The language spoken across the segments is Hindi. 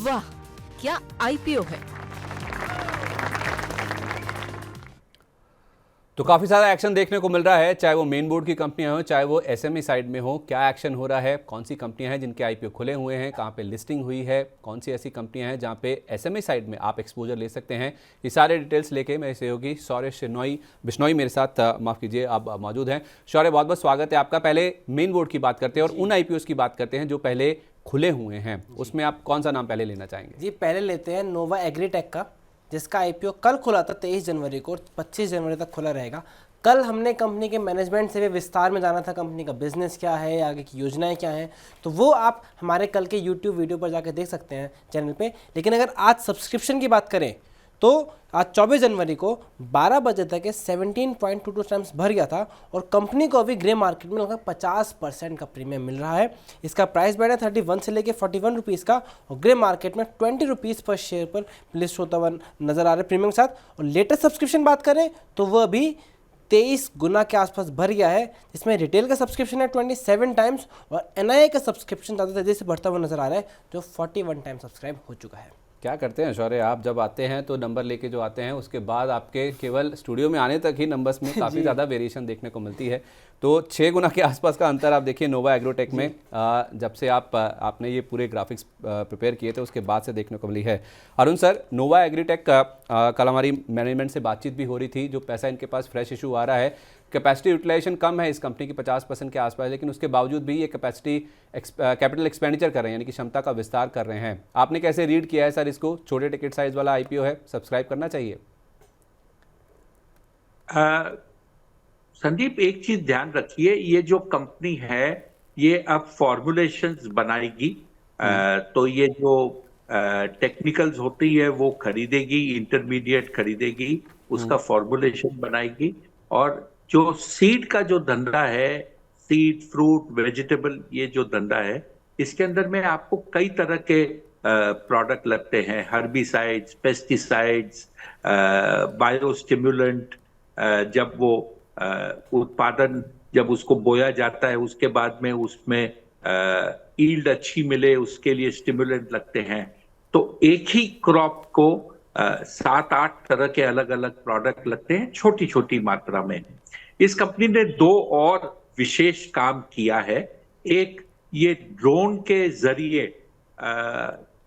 वाह, क्या आईपीओ है। तो काफ़ी सारा एक्शन देखने को मिल रहा है, चाहे वो मेन बोर्ड की कंपनियां हो, चाहे वो एसएमई साइड में हो। क्या एक्शन हो रहा है, कौन सी कंपनियां हैं जिनके आईपीओ खुले हुए हैं, कहां पे लिस्टिंग हुई है, कौन सी ऐसी कंपनियां हैं जहां पे एसएमई साइड में आप एक्सपोजर ले सकते हैं, ये सारे डिटेल्स लेके मेरे सहयोगी शौर्य बिश्नोई मेरे साथ माफ़ कीजिए आप मौजूद हैं। शौर्य, बहुत बहुत स्वागत है आपका। पहले मेन बोर्ड की बात करते हैं और उन आईपीओ की बात करते हैं जो पहले खुले हुए हैं। उसमें आप कौन सा नाम पहले लेना चाहेंगे? जी, पहले लेते हैं नोवा एग्रीटेक का, जिसका आईपीओ कल खुला था 23 जनवरी को और 25 जनवरी तक खुला रहेगा। कल हमने कंपनी के मैनेजमेंट से भी विस्तार में जाना था, कंपनी का बिजनेस क्या है, आगे की योजनाएं क्या हैं, तो वो आप हमारे कल के यूट्यूब वीडियो पर जाकर देख सकते हैं चैनल पे। लेकिन अगर आज सब्सक्रिप्शन की बात करें तो आज 24 जनवरी को 12 बजे तक 17.22 टाइम्स भर गया था और कंपनी को अभी ग्रे मार्केट में लगभग 50% का प्रीमियम मिल रहा है। इसका प्राइस बैंड है 31 से लेके 41 रुपीज़ का और ग्रे मार्केट में 20 रुपीज़ पर शेयर पर लिस्ट होता हुआ नजर आ रहा है प्रीमियम के साथ। और लेटेस्ट सब्सक्रिप्शन बात करें तो वह अभी 23 गुना के आसपास भर गया है, जिसमें रिटेल का सब्सक्रिप्शन है 27 टाइम्स और एनआईए का सब्सक्रिप्शन ज़्यादा तेजी से बढ़ता हुआ नजर आ रहा है, जो 41 टाइम सब्सक्राइब हो चुका है। क्या करते हैं शौर्य, आप जब आते हैं तो नंबर लेके जो आते हैं, उसके बाद आपके केवल स्टूडियो में आने तक ही नंबर्स में काफ़ी ज़्यादा वेरिएशन देखने को मिलती है। तो 6 गुना के आसपास का अंतर आप देखिए नोवा एग्रोटेक में, जब से आपने ये पूरे ग्राफिक्स प्रिपेयर किए थे उसके बाद से देखने को मिली है। अरुण सर, नोवा एग्रीटेक कल हमारी मैनेजमेंट से बातचीत भी हो रही थी, जो पैसा इनके पास फ्रेश इशू आ रहा है, कैपेसिटी यूटिलाइजेशन कम है इस कंपनी की 50% के आसपास, लेकिन उसके बावजूद भी ये कैपिटल एक्सपेंडिचर कर रहे हैं, यानी कि क्षमता का विस्तार कर रहे हैं। आपने कैसे रीड किया है सर इसको? छोटे टिकट साइज वाला आईपीओ है, सब्सक्राइब करना चाहिए? संदीप, एक चीज ध्यान रखिए, ये जो कंपनी है ये अब फॉर्मुलेशंस बनाएगी। तो ये जो टेक्निकल्स होती है वो खरीदेगी, इंटरमीडिएट खरीदेगी, उसका फॉर्मुलेशन बनाएगी। और जो सीड का जो धंधा है, सीड, फ्रूट, वेजिटेबल, ये जो धंधा है, इसके अंदर में आपको कई तरह के प्रोडक्ट लगते हैं, हर्बिसाइड्स, पेस्टिसाइड्स, बायोस्टिमुलेंट। जब वो उत्पादन, जब उसको बोया जाता है, उसके बाद में उसमें ईल्ड अच्छी मिले, उसके लिए स्टिमुलेंट लगते हैं। तो एक ही क्रॉप को 7-8 तरह के अलग अलग प्रोडक्ट लगते हैं, छोटी छोटी मात्रा में। इस कंपनी ने 2 और विशेष काम किया है। एक, ये ड्रोन के जरिए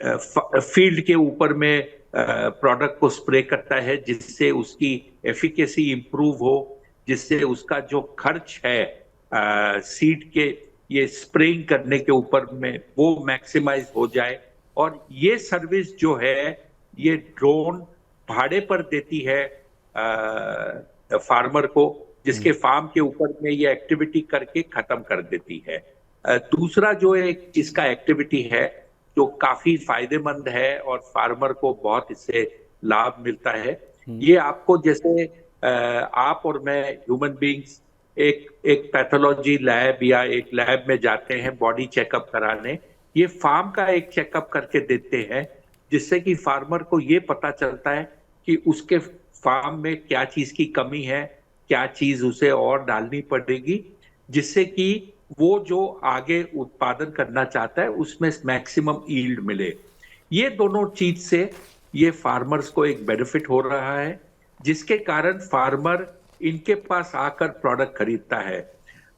फील्ड के ऊपर में प्रोडक्ट को स्प्रे करता है, जिससे उसकी एफिकेसी इंप्रूव हो, जिससे उसका जो खर्च है सीड के ये स्प्रेइंग करने के ऊपर में वो मैक्सिमाइज हो जाए। और ये सर्विस जो है, ये ड्रोन भाड़े पर देती है फार्मर को, जिसके फार्म के ऊपर में ये एक्टिविटी करके खत्म कर देती है। दूसरा जो एक इसका एक्टिविटी है जो काफी फायदेमंद है और फार्मर को बहुत इससे लाभ मिलता है, ये आपको, जैसे आप और मैं ह्यूमन बींग्स एक पैथोलॉजी लैब या एक लैब में जाते हैं बॉडी चेकअप कराने, ये फार्म का एक चेकअप करके देते हैं, जिससे कि फार्मर को ये पता चलता है कि उसके फार्म में क्या चीज की कमी है, क्या चीज उसे और डालनी पड़ेगी, जिससे कि वो जो आगे उत्पादन करना चाहता है उसमें मैक्सिमम ईल्ड मिले। ये दोनों चीज से ये फार्मर्स को एक बेनिफिट हो रहा है, जिसके कारण फार्मर इनके पास आकर प्रोडक्ट खरीदता है।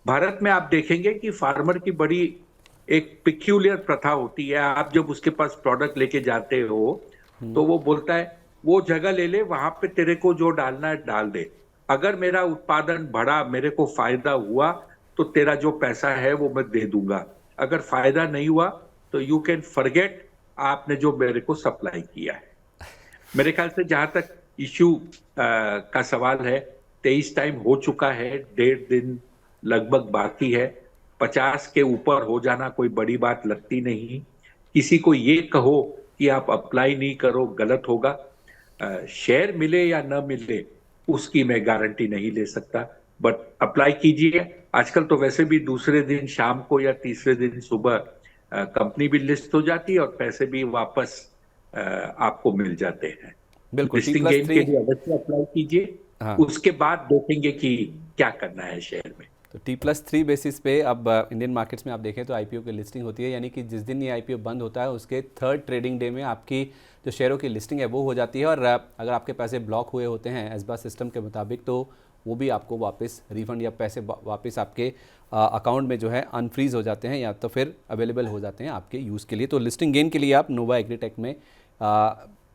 भारत में आप देखेंगे कि फार्मर की बड़ी एक पिक्यूलियर प्रथा होती है। आप जब उसके पास प्रोडक्ट लेके जाते हो तो वो बोलता है, वो जगह ले ले, वहां पे तेरे को जो डालना है डाल दे, अगर मेरा उत्पादन बढ़ा, मेरे को फायदा हुआ, तो तेरा जो पैसा है वो मैं दे दूंगा, अगर फायदा नहीं हुआ तो यू कैन फॉरगेट, आपने जो मेरे को सप्लाई किया है। मेरे ख्याल से जहां तक इश्यू का सवाल है, 23 टाइम हो चुका है, 1.5 दिन लगभग बाकी है। 50 के ऊपर हो जाना कोई बड़ी बात लगती नहीं। किसी को ये कहो कि आप अप्लाई नहीं करो, गलत होगा। शेयर मिले या न मिले उसकी मैं गारंटी नहीं ले सकता, बट अप्लाई कीजिए। आजकल तो वैसे भी दूसरे दिन शाम को या तीसरे दिन सुबह कंपनी भी लिस्ट हो जाती है और पैसे भी वापस आपको मिल जाते हैं। बिल्कुल, लिस्टिंग गेन के लिए अवश्य अप्लाई कीजिए। उसके बाद देखेंगे कि क्या करना है शेयर में। तो T+3 बेसिस पे अब इंडियन मार्केट्स में आप देखें तो आईपीओ की लिस्टिंग होती है, यानी कि जिस दिन ये आईपीओ बंद होता है उसके थर्ड ट्रेडिंग डे में आपकी जो शेयरों की लिस्टिंग है वो हो जाती है। और अगर आपके पैसे ब्लॉक हुए होते हैं एसबा सिस्टम के मुताबिक तो वो भी आपको वापस रिफंड या पैसे वापस आपके अकाउंट में जो है अनफ्रीज हो जाते हैं या तो फिर अवेलेबल हो जाते हैं आपके यूज़ के लिए। तो लिस्टिंग गेन के लिए आप नोवा एग्रीटेक में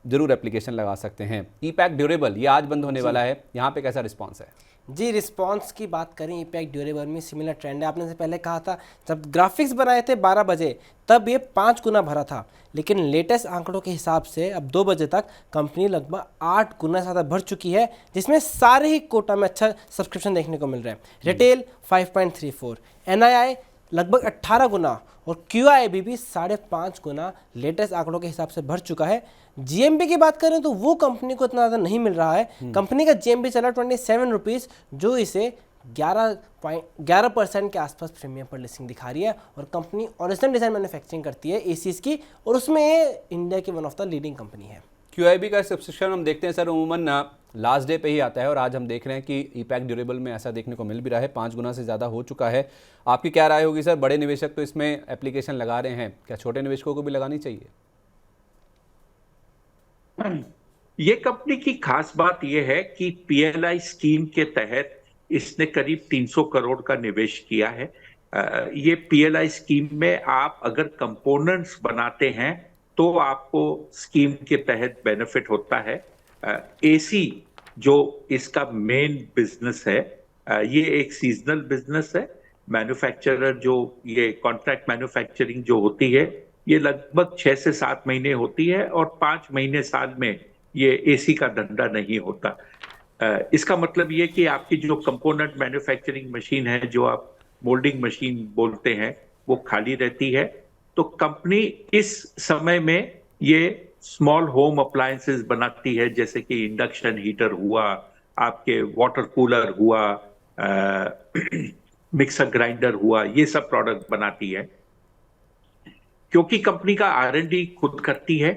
ज़रूर एप्लीकेशन लगा सकते हैं। ई-पैक ड्यूरेबल ये आज बंद होने वाला है, यहाँ पे कैसा रिस्पॉन्स है? जी, रिस्पांस की बात करें ई-पैक ड्यूरेबल में सिमिलर ट्रेंड है। आपने से पहले कहा था जब ग्राफिक्स बनाए थे 12 बजे तब ये 5 गुना भरा था, लेकिन लेटेस्ट आंकड़ों के हिसाब से अब 2 बजे तक कंपनी लगभग 8 गुना ज़्यादा भर चुकी है, जिसमें सारे ही कोटा में अच्छा सब्सक्रिप्शन देखने को मिल रहा है। रिटेल 5.34, एनआईआई लगभग 18 गुना और क्यूआईबी भी 5.5 गुना लेटेस्ट आंकड़ों के हिसाब से भर चुका है। जीएमबी की बात करें तो वो कंपनी को इतना ज़्यादा नहीं मिल रहा है। कंपनी का जीएमबी चला 27 रुपीज़, जो इसे 11% के आसपास प्रीमियम पर लिस्टिंग दिखा रही है। और कंपनी ओरिजिनल डिज़ाइन मैन्युफैक्चरिंग करती है एसीज की, और उसमें इंडिया की one of the leading company है। क्यूआईबी का सब्सक्रिप्शन हम देखते हैं सर उमूमन लास्ट डे पे ही आता है, और आज हम देख रहे हैं कि ई-पैक ड्यूरेबल में ऐसा देखने को मिल भी रहा है, 5 गुना से ज़्यादा हो चुका है। आपकी क्या राय होगी सर? बड़े निवेशक तो इसमें एप्लीकेशन लगा रहे हैं, क्या छोटे निवेशकों को भी लगानी चाहिए? ये कंपनी की खास बात यह है कि पीएलआई स्कीम के तहत इसने करीब 300 करोड़ का निवेश किया है। ये पीएलआई स्कीम में आप अगर कंपोनेंट्स बनाते हैं तो आपको स्कीम के तहत बेनिफिट होता है। एसी जो इसका मेन बिजनेस है, ये एक सीजनल बिजनेस है। मैन्युफैक्चरर जो ये कॉन्ट्रैक्ट मैन्युफैक्चरिंग जो होती है ये लगभग 6 से 7 महीने होती है, और 5 महीने साल में ये एसी का धंधा नहीं होता। इसका मतलब ये कि आपकी जो कंपोनेंट मैन्युफैक्चरिंग मशीन है, जो आप मोल्डिंग मशीन बोलते हैं, वो खाली रहती है। तो कंपनी इस समय में ये स्मॉल होम अप्लायंसेस बनाती है, जैसे कि इंडक्शन हीटर हुआ, आपके वाटर कूलर हुआ, मिक्सर ग्राइंडर हुआ, ये सब प्रोडक्ट बनाती है। क्योंकि कंपनी का R&D खुद करती है,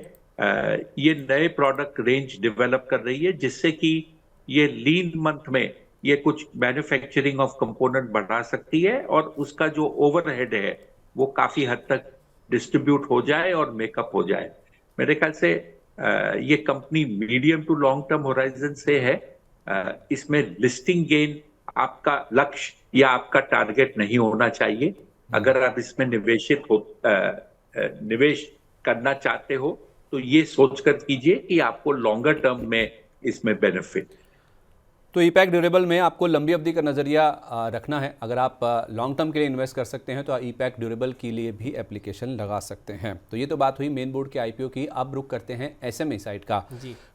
ये नए प्रोडक्ट रेंज डेवलप कर रही है, जिससे कि ये लीन मंथ में ये कुछ मैन्युफैक्चरिंग ऑफ कंपोनेंट बढ़ा सकती है, और उसका जो ओवरहेड है वो काफी हद तक डिस्ट्रीब्यूट हो जाए और मेकअप हो जाए। मेरे ख्याल से ये company medium to long term horizon से है। इसमें लिस्टिंग गेन आपका लक्ष्य या आपका टारगेट नहीं होना चाहिए। अगर आप इसमें निवेश करना चाहते हो तो ये सोचकर कीजिए कि आपको लॉन्गर टर्म में इसमें बेनिफिट। तो ई-पैक ड्यूरेबल में आपको लंबी अवधि का नज़रिया रखना है। अगर आप लॉन्ग टर्म के लिए इन्वेस्ट कर सकते हैं तो ई-पैक ड्यूरेबल के लिए भी एप्लीकेशन लगा सकते हैं। तो ये तो बात हुई मेन बोर्ड के आईपीओ की। अब रुक करते हैं एसएमई साइड का।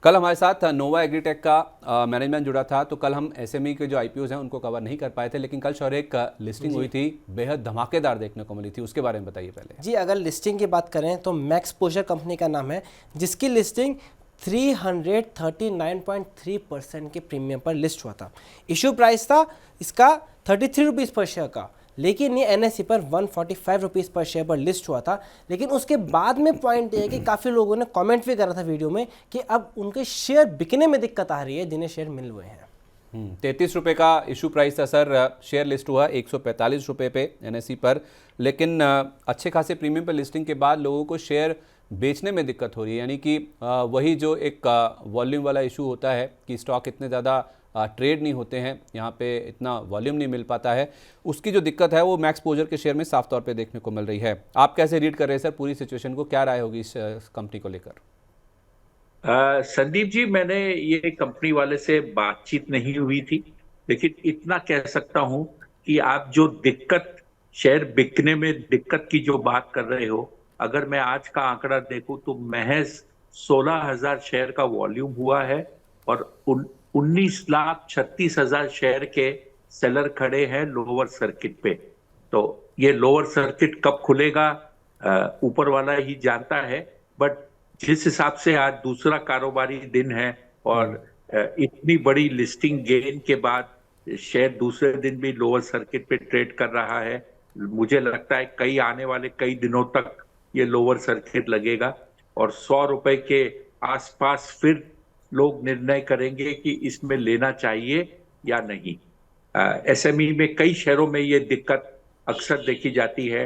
कल हमारे साथ नोवा एग्रीटेक का मैनेजमेंट जुड़ा था, तो कल हम एसएमई के जो आईपीओज हैं उनको कवर नहीं कर पाए थे, लेकिन कल शौर्य एक लिस्टिंग हुई थी, बेहद धमाकेदार देखने को मिली थी, उसके बारे में बताइए पहले। जी, अगर लिस्टिंग की बात करें तो मैक्सपोजर कंपनी का नाम है, जिसकी लिस्टिंग 339.3% के प्रीमियम पर लिस्ट हुआ था। इशू प्राइस था इसका 33 रुपीज़ पर शेयर का, लेकिन ये एनएसई पर 145 रुपीज़ पर शेयर पर लिस्ट हुआ था। लेकिन उसके बाद में पॉइंट ये है कि काफ़ी लोगों ने कमेंट भी करा था वीडियो में कि अब उनके शेयर बिकने में दिक्कत आ रही है, जिन्हें शेयर मिल हुए हैं। 33 रुपये का इशू प्राइस था सर, शेयर लिस्ट हुआ 145 रुपये पे एनएसई पर, लेकिन अच्छे खासे प्रीमियम पर लिस्टिंग के बाद लोगों को शेयर बेचने में दिक्कत हो रही है। यानी कि वही जो एक वॉल्यूम वाला इशू होता है कि स्टॉक इतने ज़्यादा ट्रेड नहीं होते हैं, यहाँ पे इतना वॉल्यूम नहीं मिल पाता है, उसकी जो दिक्कत है वो मैक्सपोजर के शेयर में साफ तौर पे देखने को मिल रही है। आप कैसे रीड कर रहे हैं सर पूरी सिचुएशन को? क्या राय होगी इस कंपनी को लेकर? संदीप जी, मैंने ये कंपनी वाले से बातचीत नहीं हुई थी, लेकिन इतना कह सकता हूं कि आप जो दिक्कत, शेयर बिकने में दिक्कत की जो बात कर रहे हो, अगर मैं आज का आंकड़ा देखूं तो महज 16,000 शेयर का वॉल्यूम हुआ है और 19,36,000 शेयर के सेलर खड़े हैं लोअर सर्किट पे। तो ये लोअर सर्किट कब खुलेगा ऊपर वाला ही जानता है, बट जिस हिसाब से आज दूसरा कारोबारी दिन है और इतनी बड़ी लिस्टिंग गेन के बाद शेयर दूसरे दिन भी लोअर सर्किट पे ट्रेड कर रहा है, मुझे लगता है आने वाले कई दिनों तक ये लोअर सर्किट लगेगा और 100 रुपए के आसपास फिर लोग निर्णय करेंगे कि इसमें लेना चाहिए या नहीं। एसएमई में कई शेयरों में ये दिक्कत अक्सर देखी जाती है,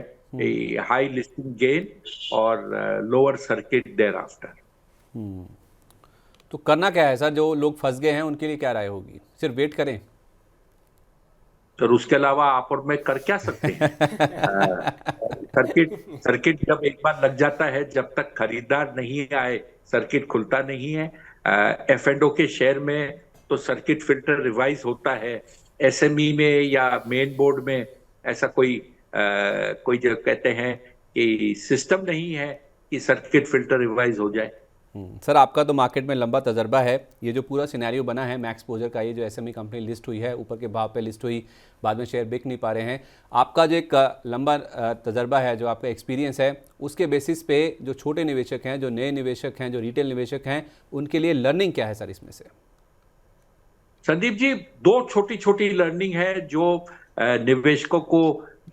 हाई लिस्टिंग गेन और लोअर सर्किट देयर आफ्टर। तो करना क्या है सर, जो लोग फंस गए हैं उनके लिए क्या राय होगी? सिर्फ वेट करें? तो उसके अलावा आप और मैं कर क्या सकते हैं? सर्किट जब एक बार लग जाता है, जब तक खरीदार नहीं आए सर्किट खुलता नहीं है। F&O के शेयर में तो सर्किट फिल्टर रिवाइज होता है, एसएमई में या मेन बोर्ड में ऐसा कोई जो कहते हैं कि सिस्टम नहीं है कि सर्किट फिल्टर रिवाइज हो जाए। सर, आपका तो मार्केट में लंबा तजर्बा है। ये जो पूरा सिनेरियो बना है मैक्स एक्सपोजर का, ये जो एसएमई कंपनी लिस्ट हुई है, ऊपर के भाव पे लिस्ट हुई, बाद में शेयर बिक नहीं पा रहे हैं, आपका जो एक लंबा तजर्बा है, जो आपका एक्सपीरियंस है, उसके बेसिस पे जो छोटे निवेशक हैं, जो नए निवेशक हैं, जो रिटेल निवेशक हैं, उनके लिए लर्निंग क्या है सर इसमें से? संदीप जी, दो छोटी छोटी लर्निंग है जो निवेशकों को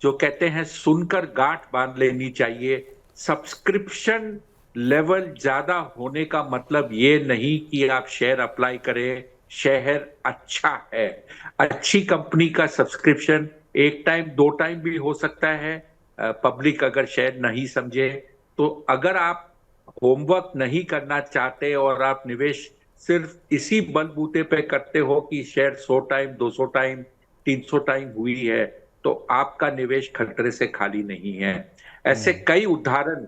जो कहते हैं सुनकर गांठ बांध लेनी चाहिए। सब्सक्रिप्शन लेवल ज्यादा होने का मतलब ये नहीं कि आप शेयर अप्लाई करें, शेयर अच्छा है। अच्छी कंपनी का सब्सक्रिप्शन एक टाइम 2 टाइम भी हो सकता है। पब्लिक अगर शेयर नहीं समझे तो, अगर आप होमवर्क नहीं करना चाहते और आप निवेश सिर्फ इसी बलबूते पे करते हो कि शेयर 100 टाइम 200 टाइम 300 टाइम हुई है, तो आपका निवेश खतरे से खाली नहीं है। ऐसे कई उदाहरण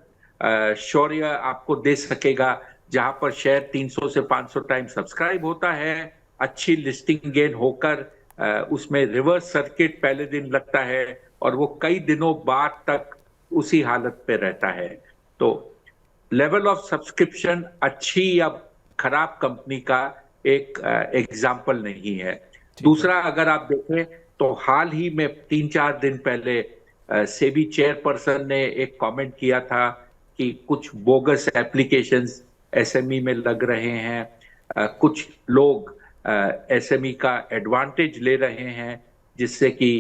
शौर्य आपको दे सकेगा जहां पर शेयर 300 से 500 टाइम सब्सक्राइब होता है, अच्छी लिस्टिंग गेन होकर उसमें रिवर्स सर्किट पहले दिन लगता है और वो कई दिनों बाद तक उसी हालत पे रहता है। तो लेवल ऑफ सब्सक्रिप्शन अच्छी या खराब कंपनी का एक एग्जाम्पल नहीं है। दूसरा, अगर आप देखें तो हाल ही में 3-4 दिन पहले सेबी चेयरपर्सन ने एक कमेंट किया था कि कुछ बोगस एप्लीकेशंस एसएमई में लग रहे हैं, कुछ लोग एसएमई का एडवांटेज ले रहे हैं, जिससे कि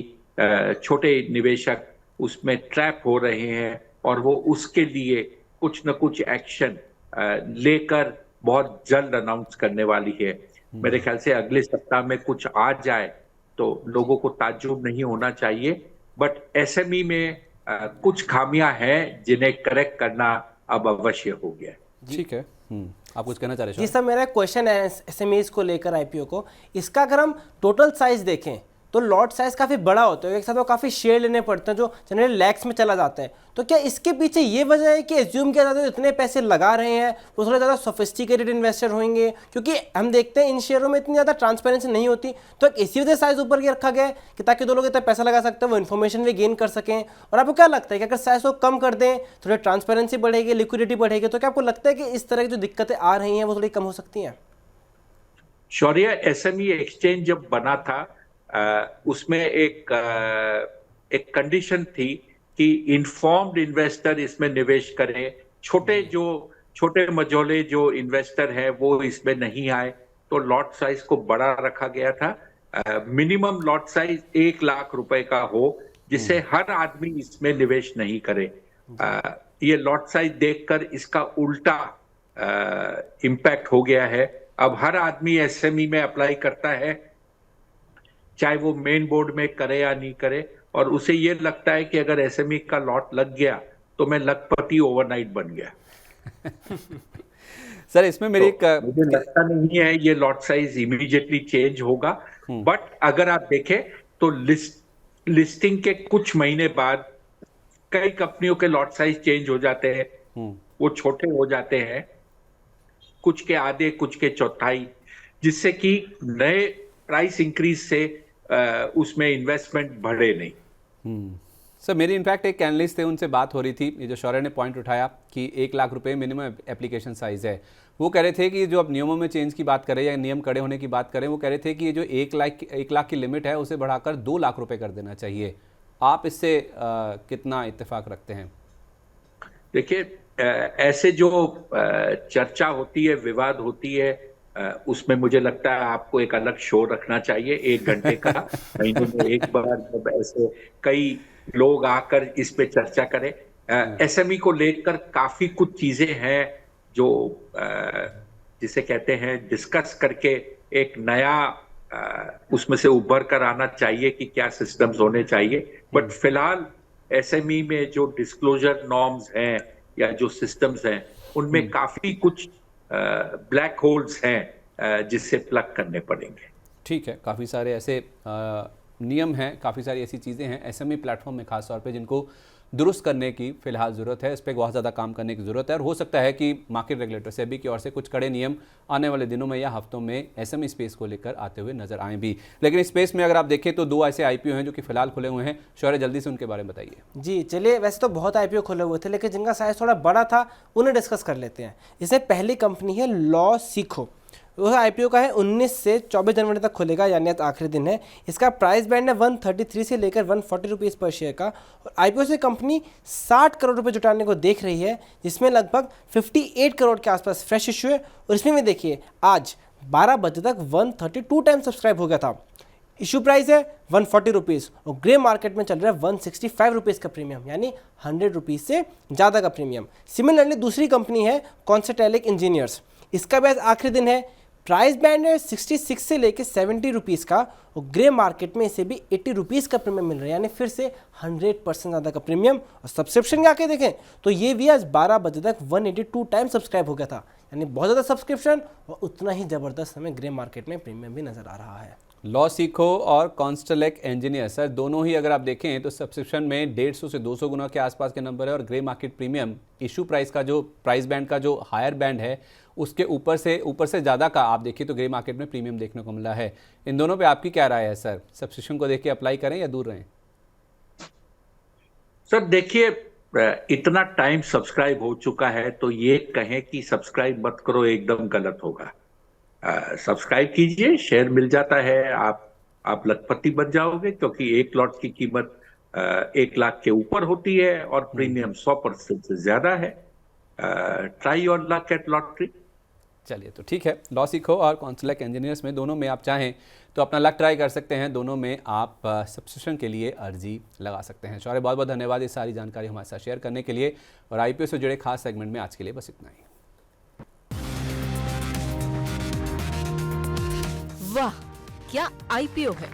छोटे निवेशक उसमें ट्रैप हो रहे हैं और वो उसके लिए कुछ न कुछ एक्शन लेकर बहुत जल्द अनाउंस करने वाली है। मेरे ख्याल से अगले सप्ताह में कुछ आ जाए तो लोगों को ताज्जुब नहीं होना चाहिए। बट एसएमई में कुछ खामियां हैं जिन्हें करेक्ट करना अब अवश्य हो गया। ठीक है, आप कुछ कहना चाह रहे हैं? जी सर, मेरा क्वेश्चन है एसएमईज को लेकर, आईपीओ को। इसका अगर हम टोटल साइज देखें तो लॉट साइज काफ़ी बड़ा होता है, एक साथ वो काफ़ी शेयर लेने पड़ते हैं जो जनरली लैक्स में चला जाता है। तो क्या इसके पीछे ये वजह है कि एज्यूम किया जाता है इतने पैसे लगा रहे हैं वो थोड़े ज़्यादा सोफिस्टिकेटेड इन्वेस्टर होंगे? क्योंकि हम देखते हैं इन शेयरों में इतनी ज़्यादा ट्रांसपेरेंसी नहीं होती, तो इसी वजह साइज ऊपर के रखा गया है कि ताकि दो लोग इतना पैसा लगा सकते हैं, वो इन्फॉर्मेशन भी गेन कर सकें। और आपको क्या लगता है कि अगर साइज को कम कर दें, थोड़ी ट्रांसपेरेंसी बढ़ेगी, लिक्विडिटी बढ़ेगी, तो क्या आपको लगता है कि इस तरह की जो दिक्कतें आ रही हैं वो थोड़ी कम हो सकती हैं? शौर्य, एसएमई एक्सचेंज जब बना था उसमें एक कंडीशन थी कि इन्फॉर्म्ड इन्वेस्टर इसमें निवेश करें, छोटे मझोले जो इन्वेस्टर है वो इसमें नहीं आए, तो लॉट साइज को बड़ा रखा गया था। मिनिमम लॉट साइज 1 लाख रुपए का हो, जिससे हर आदमी इसमें निवेश नहीं करे। ये लॉट साइज देखकर इसका उल्टा इम्पैक्ट हो गया है। अब हर आदमी एसएमई में अप्लाई करता है, चाहे वो मेन बोर्ड में करे या नहीं करे, और उसे ये लगता है कि अगर एसएमई का लॉट लग गया तो मैं लखपति ओवरनाइट बन गया। सर, इसमें मेरी मुझे लगता नहीं है ये लॉट साइज इमीडिएटली चेंज होगा। बट अगर आप देखें तो लिस्टिंग के कुछ महीने बाद कई कंपनियों के लॉट साइज चेंज हो जाते हैं, वो छोटे हो जाते हैं, कुछ के आधे, कुछ के चौथाई, जिससे कि नए प्राइस इंक्रीज से उसमें इन्वेस्टमेंट बढ़े नहीं। सर, मेरी इनफैक्ट एक एनालिस्ट थे, उनसे बात हो रही थी, ये जो शौर्य ने पॉइंट उठाया कि 1 लाख रुपए मिनिमम एप्लीकेशन साइज है, वो कह रहे थे कि जो अब नियमों में चेंज की बात करें या नियम कड़े होने की बात करें, वो कह रहे थे कि ये जो 1 लाख की लिमिट है उसे बढ़ाकर 2 लाख रुपए कर देना चाहिए। आप इससे कितना इत्तेफाक रखते हैं? देखिए, ऐसे जो चर्चा होती है, विवाद होती है, उसमें मुझे लगता है आपको एक अलग शो रखना चाहिए, 1 घंटे का, महीने में एक बार, जब ऐसे कई लोग आकर इस पे चर्चा करें। एसएमई को लेकर काफी कुछ चीजें हैं जो जिसे कहते हैं डिस्कस करके एक नया उसमें से उभर कर आना चाहिए कि क्या सिस्टम्स होने चाहिए। बट फिलहाल एसएमई में जो डिस्क्लोजर नॉर्म्स हैं या जो सिस्टम्स हैं उनमें काफी कुछ ब्लैक होल्स हैं जिससे प्लग करने पड़ेंगे। ठीक है, काफ़ी सारे ऐसे नियम हैं, काफ़ी सारी ऐसी चीज़ें हैं एसएमई प्लेटफॉर्म में खास तौर पे जिनको दुरुस्त करने की फिलहाल ज़रूरत है, इस पर बहुत ज़्यादा काम करने की ज़रूरत है और हो सकता है कि मार्केट रेगुलेटर सेबी की ओर से कुछ कड़े नियम आने वाले दिनों में या हफ्तों में एसएमई स्पेस को लेकर आते हुए नजर आए भी। लेकिन इस स्पेस में अगर आप देखें तो 2 ऐसे आईपीओ हैं जो कि फिलहाल खुले हुए हैं। शौर्य, जल्दी से उनके बारे में बताइए। जी चलिए, वैसे तो बहुत आईपीओ खुले हुए थे लेकिन जिनका साइज थोड़ा बड़ा था उन्हें डिस्कस कर लेते हैं। इससे पहली कंपनी है लॉ सीखो। वह आईपीओ का है 19 से 24 जनवरी तक खुलेगा, यानी आज आखिरी दिन है। इसका प्राइस बैंड है 133 से लेकर 140 रुपीज़ पर शेयर का। और आईपीओ से कंपनी 60 करोड़ रुपए जुटाने को देख रही है, जिसमें लगभग 58 करोड़ के आसपास फ्रेश इशू है। और इसमें भी देखिए आज 12 बजे तक 132 टाइम सब्सक्राइब हो गया था। इशू प्राइस है 140 रुपीज़ और ग्रे मार्केट में चल रहा है 165 रुपीज़ का प्रीमियम, यानी 100 रुपीज़ से ज़्यादा का प्रीमियम। सिमिलरली दूसरी कंपनी है कॉन्सेटेलिक इंजीनियर्स। इसका भी आज आखिरी दिन है। प्राइस बैंड है 66 से लेकर 70 रुपीज़ का और ग्रे मार्केट में इसे भी 80 रुपीज़ का प्रीमियम मिल रहा है, यानी फिर से 100% ज़्यादा का प्रीमियम। और सब्सक्रिप्शन के आके देखें तो ये भी आज 12 बजे तक 182 टाइम सब्सक्राइब हो गया था, यानी बहुत ज़्यादा सब्सक्रिप्शन और उतना ही ज़बरदस्त हमें ग्रे मार्केट में प्रीमियम भी नज़र आ रहा है। लॉ सीखो और कॉन्स्टेलेक इंजीनियर सर दोनों ही अगर आप देखें तो सब्सक्रिप्शन में 150 से 200 गुना के आसपास के नंबर है और grey market premium issue price का जो प्राइस बैंड का जो हायर बैंड है उसके ऊपर से ज़्यादा का आप देखिए तो ग्रे मार्केट में प्रीमियम देखने को मिला है। इन दोनों पे आपकी क्या राय है सर? सब्सक्रिप्शन को देख के अप्लाई करें या दूर रहें? सर देखिए, इतना टाइम सब्सक्राइब हो चुका है तो ये कहें कि सब्सक्राइब मत करो एकदम गलत होगा। सब्सक्राइब कीजिए, शेयर मिल जाता है, आप लखपति बन जाओगे, क्योंकि एक लॉट की कीमत 1 लाख के ऊपर होती है और प्रीमियम 100% से ज्यादा है। Try your luck at lottery. चलिए तो ठीक है, लॉ सीखो और कॉन्स्टेलेक इंजीनियर्स में दोनों में आप चाहें तो अपना लक ट्राई कर सकते हैं। दोनों में आप सब्सक्रिप्शन के लिए अर्जी लगा सकते हैं। शौर्य, बहुत बहुत धन्यवाद ये सारी जानकारी हमारे साथ शेयर करने के लिए। और आईपीओ से जुड़े खास सेगमेंट में आज के लिए बस इतना ही। वाह, क्या आईपीओ है।